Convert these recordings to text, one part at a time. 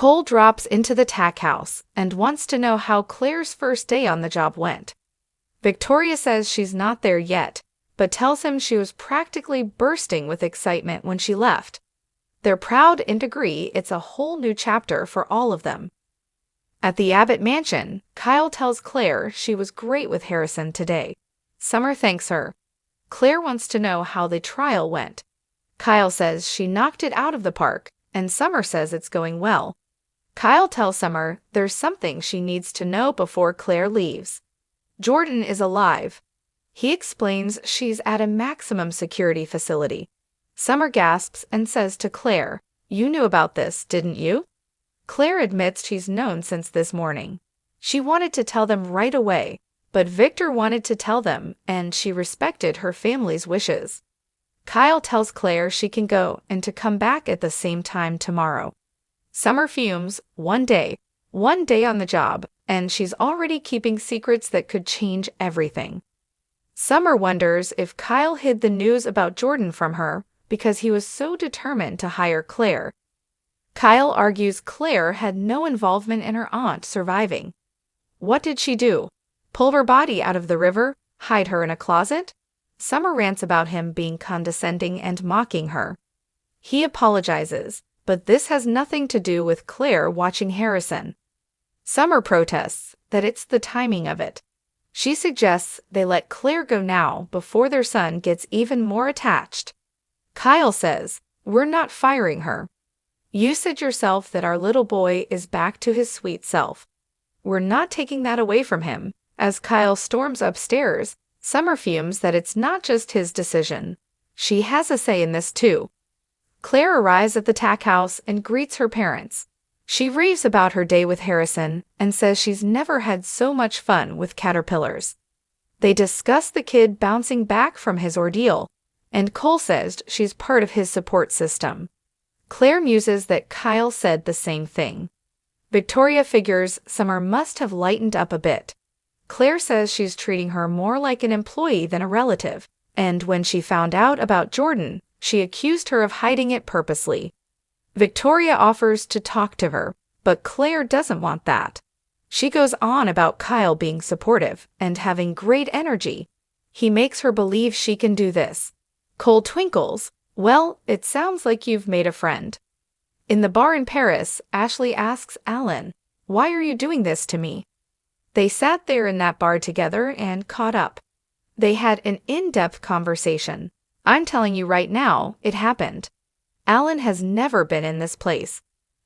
Cole drops into the tack house and wants to know how Claire's first day on the job went. Victoria says she's not there yet, but tells him she was practically bursting with excitement when she left. They're proud and agree it's a whole new chapter for all of them. At the Abbott mansion, Kyle tells Claire she was great with Harrison today. Summer thanks her. Claire wants to know how the trial went. Kyle says she knocked it out of the park, and Summer says it's going well. Kyle tells Summer there's something she needs to know before Claire leaves. Jordan is alive. He explains she's at a maximum security facility. Summer gasps and says to Claire, "You knew about this, didn't you?" Claire admits she's known since this morning. She wanted to tell them right away, but Victor wanted to tell them, and she respected her family's wishes. Kyle tells Claire she can go and to come back at the same time tomorrow. Summer fumes. One day on the job, and she's already keeping secrets that could change everything. Summer wonders if Kyle hid the news about Jordan from her because he was so determined to hire Claire. Kyle argues Claire had no involvement in her aunt surviving. What did she do? Pull her body out of the river? Hide her in a closet? Summer rants about him being condescending and mocking her. He apologizes, but this has nothing to do with Claire watching Harrison. Summer protests that it's the timing of it. She suggests they let Claire go now before their son gets even more attached. Kyle says, "We're not firing her. You said yourself that our little boy is back to his sweet self. We're not taking that away from him." As Kyle storms upstairs, Summer fumes that it's not just his decision. She has a say in this too. Claire arrives at the tack house and greets her parents. She raves about her day with Harrison and says she's never had so much fun with caterpillars. They discuss the kid bouncing back from his ordeal, and Cole says she's part of his support system. Claire muses that Kyle said the same thing. Victoria figures Summer must have lightened up a bit. Claire says she's treating her more like an employee than a relative, and when she found out about Jordan, she accused her of hiding it purposely. Victoria offers to talk to her, but Claire doesn't want that. She goes on about Kyle being supportive and having great energy. He makes her believe she can do this. Cole twinkles. "Well, it sounds like you've made a friend." In the bar in Paris, Ashley asks Alan, "Why are you doing this to me?" They sat there in that bar together and caught up. They had an in-depth conversation. "I'm telling you right now, it happened. Alan has never been in this place."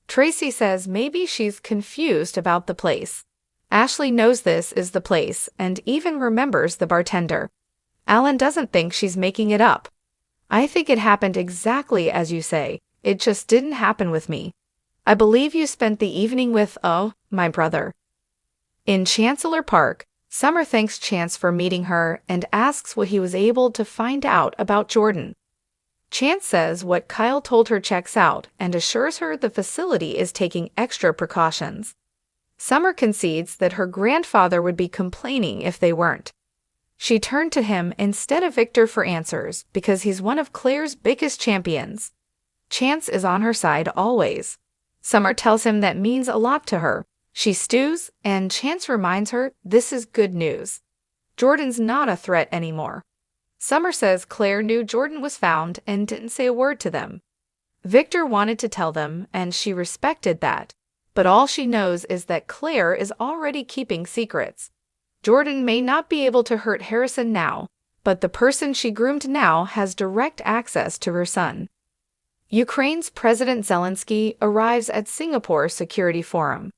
Tracy says maybe she's confused about the place. Ashley knows this is the place and even remembers the bartender. Alan doesn't think she's making it up. "I think it happened exactly as you say. It just didn't happen with me. I believe you spent the evening with, my brother." In Chancellor Park, Summer thanks Chance for meeting her and asks what he was able to find out about Jordan. Chance says what Kyle told her checks out and assures her the facility is taking extra precautions. Summer concedes that her grandfather would be complaining if they weren't. She turned to him instead of Victor for answers because he's one of Claire's biggest champions. Chance is on her side always. Summer tells him that means a lot to her. She stews, and Chance reminds her this is good news. Jordan's not a threat anymore. Summer says Claire knew Jordan was found and didn't say a word to them. Victor wanted to tell them, and she respected that, but all she knows is that Claire is already keeping secrets. Jordan may not be able to hurt Harrison now, but the person she groomed now has direct access to her son. Ukraine's President Zelensky arrives at Singapore Security Forum.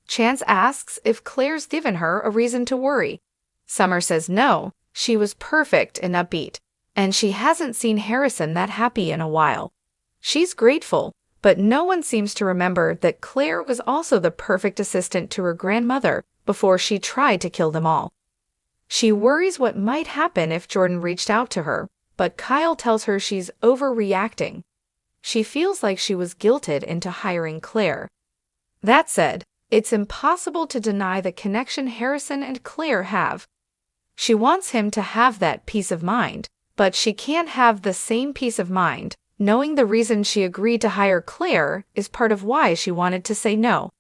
Chance asks if Claire's given her a reason to worry. Summer says no, she was perfect and upbeat, and she hasn't seen Harrison that happy in a while. She's grateful, but no one seems to remember that Claire was also the perfect assistant to her grandmother before she tried to kill them all. She worries what might happen if Jordan reached out to her, but Kyle tells her she's overreacting. She feels like she was guilted into hiring Claire. That said, it's impossible to deny the connection Harrison and Claire have. She wants him to have that peace of mind, but she can't have the same peace of mind Knowing the reason she agreed to hire Claire is part of why she wanted to say no.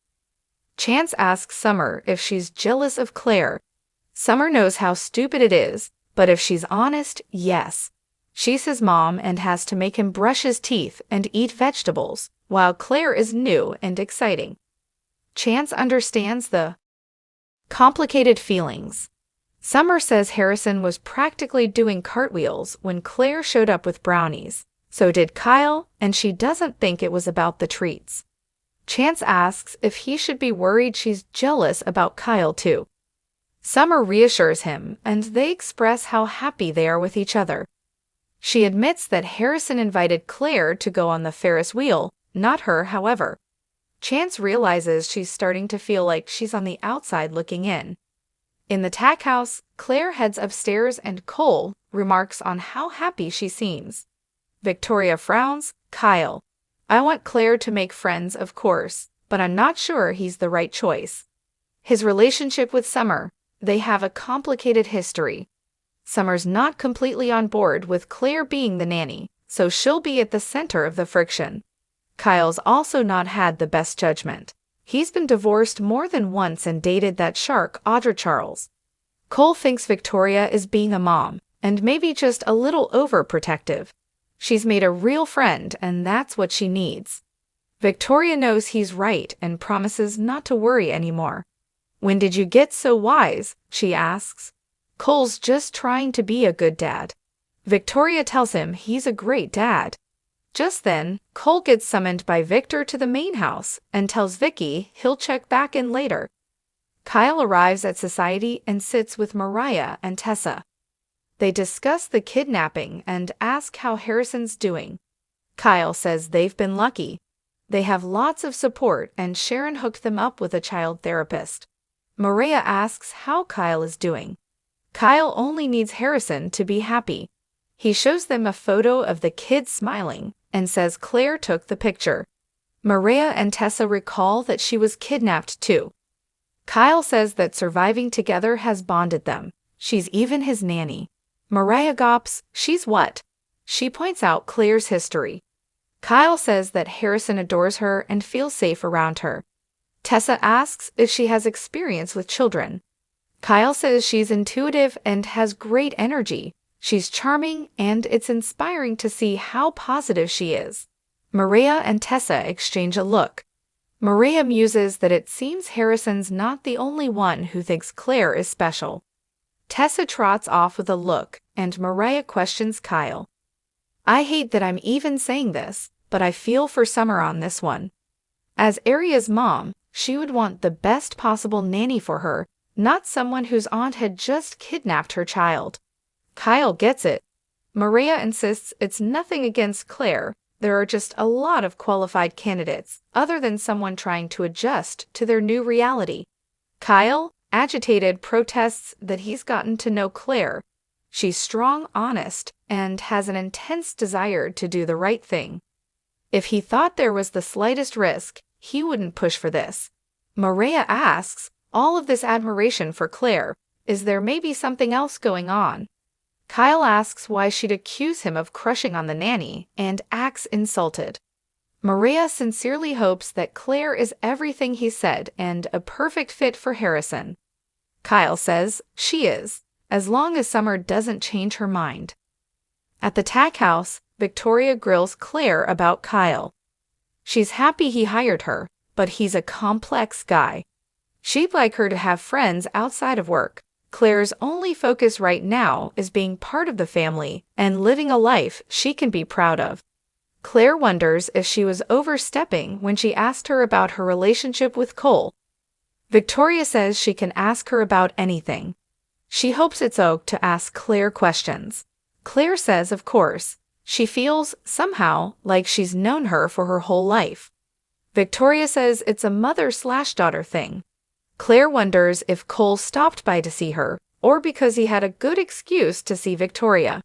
Chance asks Summer if she's jealous of Claire. Summer knows how stupid it is, but if she's honest, yes. She's his mom and has to make him brush his teeth and eat vegetables, while Claire is new and exciting. Chance understands the complicated feelings. Summer says Harrison was practically doing cartwheels when Claire showed up with brownies. So did Kyle, and she doesn't think it was about the treats. Chance asks if he should be worried she's jealous about Kyle too. Summer reassures him, and they express how happy they are with each other. She admits that Harrison invited Claire to go on the Ferris wheel, not her, however. Chance realizes she's starting to feel like she's on the outside looking in. In the tack house, Claire heads upstairs and Cole remarks on how happy she seems. Victoria frowns. Kyle: I want Claire to make friends, of course, but I'm not sure he's the right choice. His relationship with Summer: they have a complicated history. Summer's not completely on board with Claire being the nanny, so she'll be at the center of the friction. Kyle's also not had the best judgment. He's been divorced more than once and dated that shark Audra Charles. Cole thinks Victoria is being a mom, and maybe just a little overprotective. She's made a real friend, and that's what she needs. Victoria knows he's right and promises not to worry anymore. When did you get so wise? She asks. Cole's just trying to be a good dad. Victoria tells him he's a great dad. Just then, Cole gets summoned by Victor to the main house and tells Vicky he'll check back in later. Kyle arrives at Society and sits with Mariah and Tessa. They discuss the kidnapping and ask how Harrison's doing. Kyle says they've been lucky. They have lots of support and Sharon hooked them up with a child therapist. Mariah asks how Kyle is doing. Kyle only needs Harrison to be happy. He shows them a photo of the kid smiling and says Claire took the picture. Mariah and Tessa recall that she was kidnapped too. Kyle says that surviving together has bonded them. She's even his nanny. Mariah gawps. She's what? She points out Claire's history. Kyle says that Harrison adores her and feels safe around her. Tessa asks if she has experience with children. Kyle says she's intuitive and has great energy. She's charming, and it's inspiring to see how positive she is. Mariah and Tessa exchange a look. Mariah muses that it seems Harrison's not the only one who thinks Claire is special. Tessa trots off with a look, and Mariah questions Kyle. I hate that I'm even saying this, but I feel for Summer on this one. As Aria's mom, she would want the best possible nanny for her, not someone whose aunt had just kidnapped her child. Kyle gets it. Mariah insists it's nothing against Claire. There are just a lot of qualified candidates, other than someone trying to adjust to their new reality. Kyle, agitated, protests that he's gotten to know Claire. She's strong, honest, and has an intense desire to do the right thing. If he thought there was the slightest risk, he wouldn't push for this. Mariah asks, all of this admiration for Claire, is there maybe something else going on? Kyle asks why she'd accuse him of crushing on the nanny and acts insulted. Mariah sincerely hopes that Claire is everything he said and a perfect fit for Harrison. Kyle says she is, as long as Summer doesn't change her mind. At the tack house, Victoria grills Claire about Kyle. She's happy he hired her, but he's a complex guy. She'd like her to have friends outside of work. Claire's only focus right now is being part of the family and living a life she can be proud of. Claire wonders if she was overstepping when she asked her about her relationship with Cole. Victoria says she can ask her about anything. She hopes it's okay to ask Claire questions. Claire says of course. She feels, somehow, like she's known her for her whole life. Victoria says it's a mother/daughter thing. Claire wonders if Cole stopped by to see her, or because he had a good excuse to see Victoria.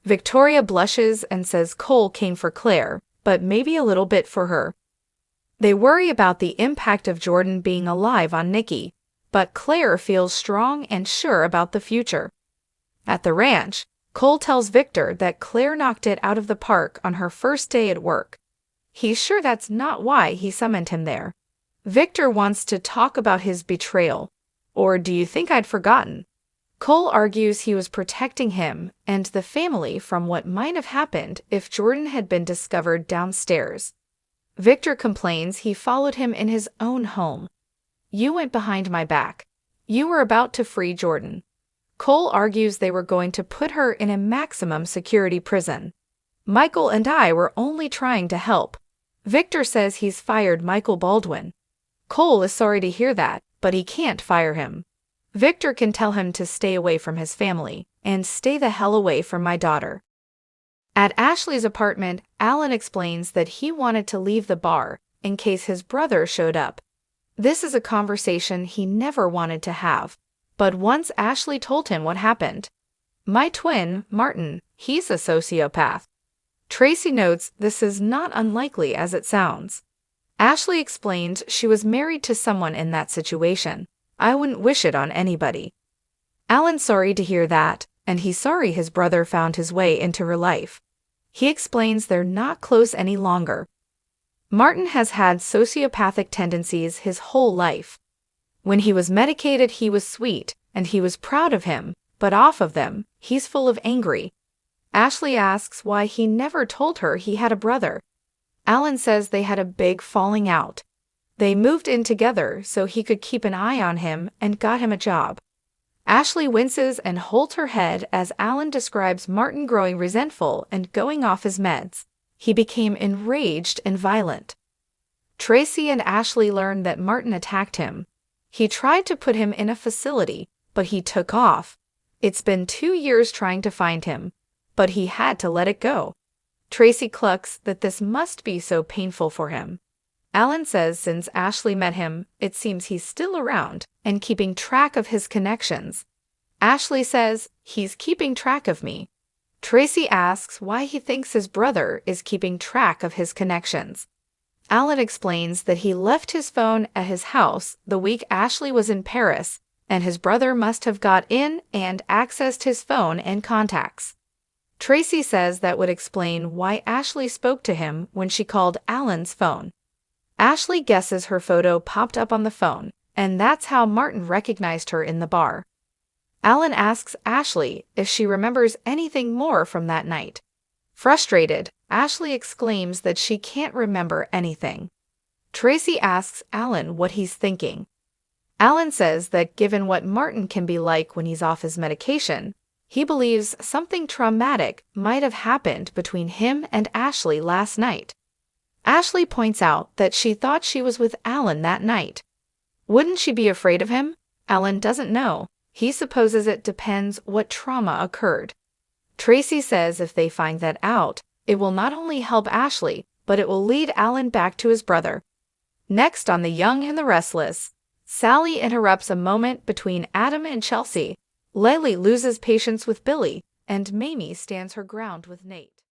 Victoria blushes and says Cole came for Claire, but maybe a little bit for her. They worry about the impact of Jordan being alive on Nikki, but Claire feels strong and sure about the future. At the ranch, Cole tells Victor that Claire knocked it out of the park on her first day at work. He's sure that's not why he summoned him there. Victor wants to talk about his betrayal. Or do you think I'd forgotten? Cole argues he was protecting him and the family from what might have happened if Jordan had been discovered downstairs. Victor complains he followed him in his own home. You went behind my back. You were about to free Jordan. Cole argues they were going to put her in a maximum security prison. Michael and I were only trying to help. Victor says he's fired Michael Baldwin. Cole is sorry to hear that, but he can't fire him. Victor can tell him to stay away from his family and stay the hell away from my daughter. At Ashley's apartment, Alan explains that he wanted to leave the bar in case his brother showed up. This is a conversation he never wanted to have, but once Ashley told him what happened. My twin, Martin, he's a sociopath. Tracy notes this is not unlikely as it sounds. Ashley explained she was married to someone in that situation. I wouldn't wish it on anybody. Alan's sorry to hear that, and he's sorry his brother found his way into her life. He explains they're not close any longer. Martin has had sociopathic tendencies his whole life. When he was medicated, he was sweet, and he was proud of him, but off of them, he's full of angry. Ashley asks why he never told her he had a brother. Alan says they had a big falling out. They moved in together so he could keep an eye on him and got him a job. Ashley winces and holds her head as Alan describes Martin growing resentful and going off his meds. He became enraged and violent. Tracy and Ashley learn that Martin attacked him. He tried to put him in a facility, but he took off. It's been 2 years trying to find him, but he had to let it go. Tracy clucks that this must be so painful for him. Alan says since Ashley met him, it seems he's still around and keeping track of his connections. Ashley says, he's keeping track of me. Tracy asks why he thinks his brother is keeping track of his connections. Alan explains that he left his phone at his house the week Ashley was in Paris, and his brother must have got in and accessed his phone and contacts. Tracy says that would explain why Ashley spoke to him when she called Alan's phone. Ashley guesses her photo popped up on the phone, and that's how Martin recognized her in the bar. Alan asks Ashley if she remembers anything more from that night. Frustrated, Ashley exclaims that she can't remember anything. Tracy asks Alan what he's thinking. Alan says that given what Martin can be like when he's off his medication, he believes something traumatic might have happened between him and Ashley last night. Ashley points out that she thought she was with Alan that night. Wouldn't she be afraid of him? Alan doesn't know. He supposes it depends what trauma occurred. Tracy says if they find that out, it will not only help Ashley, but it will lead Alan back to his brother. Next on The Young and the Restless, Sally interrupts a moment between Adam and Chelsea. Lily loses patience with Billy, and Mamie stands her ground with Nate.